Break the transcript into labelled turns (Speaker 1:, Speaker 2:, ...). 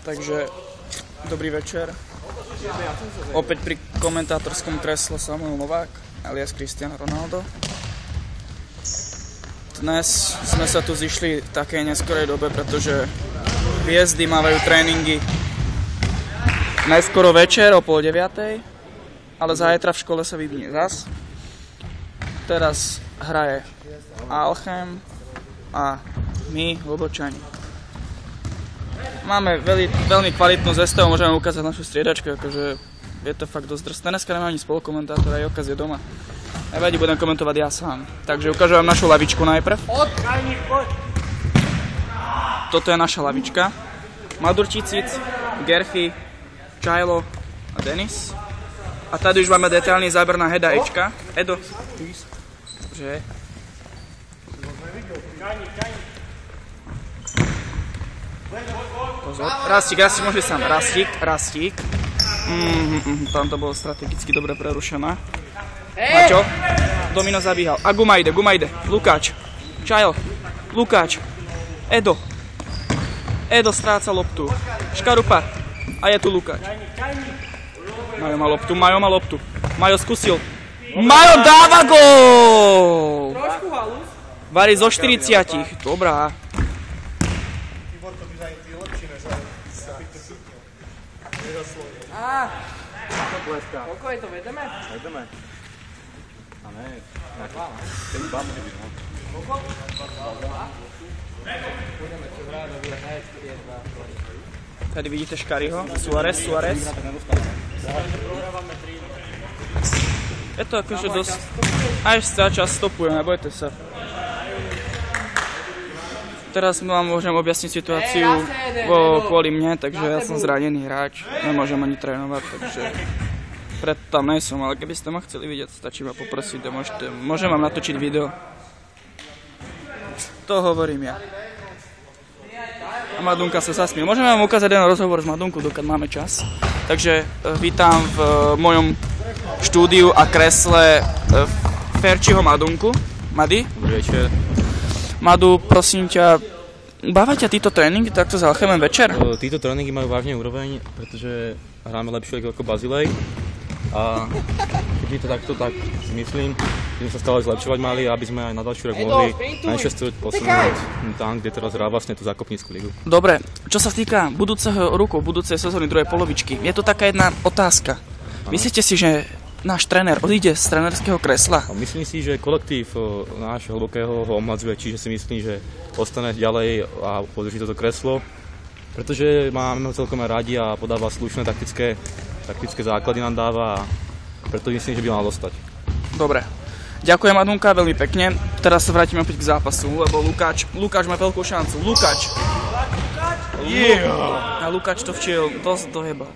Speaker 1: Takže dobrý večer. Opäť pri komentátorskom kresle Samuel Novák alias Cristiano Ronaldo. Dnes sme sa tu zišli v takej neskorej dobe, pretože hviezdy mávajú tréningy najskoro večer o 8:30, ale zajtra v škole sa vidíme zas. Teraz hraje Alchem a my, Ľubočani. Máme veľmi kvalitnú zestavu, môžeme ukázať našu striedačku, akože je to fakt dosť drsné. Dneska nemám ani spolukomentátora, aj okaz je doma. Nevadí, budem komentovať ja sám. Takže ukážem vám našu lavičku najprv. Toto je naša lavička. Madurčicic, Gerfi, Čajlo a Denis. A tady už máme detailný záber na Heda Ečka. Edo, že? Pozor. Rastík, môže sám. Rastík. Tam to bolo strategicky dobre prerušené. Mačo, Domino zabíhal. A Guma ide. Lukáč, Čajl, Lukáč, Edo stráca loptu. Škarupa. A je tu Lukáč. Majo má loptu. Majo skúsil. Majo dáva gól! Varí zo 40. Dobrá.
Speaker 2: Koľko je to, vedeme?
Speaker 3: Vedeme. A ne, na chvála. Teď vám nevím, no. Koľko?
Speaker 2: Budeme čo hrať, aby hrať 4-2.
Speaker 1: Tady vidíte Škariho, Suárez. Je to akože dosť... Až sa čas stopuje, nebojte sa. Teraz vám môžem objasniť situáciu kvôli mne, takže ja som zranený hráč, nemôžem ani trénovať, takže preto tam nejsom, ale keby ste ma chceli vidieť, stačí ma poprosiť a môžem vám natočiť video. To hovorím ja. A Madunka sa zasmiel. Môžem vám ukázať jeden rozhovor s Madunkou, dokiaľ máme čas. Takže vítam v mojom štúdiu a kresle Ferčiho Madunku. Madi?
Speaker 3: Dobrý večer.
Speaker 1: Madu, prosím ťa, báva ťa títo tréningy takto za Alchemem večer?
Speaker 3: Títo tréningy majú vážne úroveň, pretože hráme lepšiu ligu ako Bazilej. A keď je to takto, tak si myslím, že sme sa stále zlepšovať mali, aby sme aj na ďalší rok mohli Manchester posunúť tam, kde teraz hrá vlastne tú zákopnícku ligu.
Speaker 1: Dobre, čo sa týka budúceho roku, budúcej sezóny druhej polovičky, je to taká jedna otázka. Myslíte si, že náš tréner odíde z trénerského kresla?
Speaker 3: Myslím si, že kolektív nášho hlbokého ho omladzuje, čiže si myslím, že ostane ďalej a podrží toto kreslo, pretože máme ho celkom radi a podáva slušné taktické základy nám dáva a preto myslím, že by mal dostať. Dobre.
Speaker 1: Ďakujem, Madunka, veľmi pekne. Teraz sa vrátime opäť k zápasu, lebo Lukáč má veľkú šancu. Lukáč! A Lukáč to včiel dosť dojebal.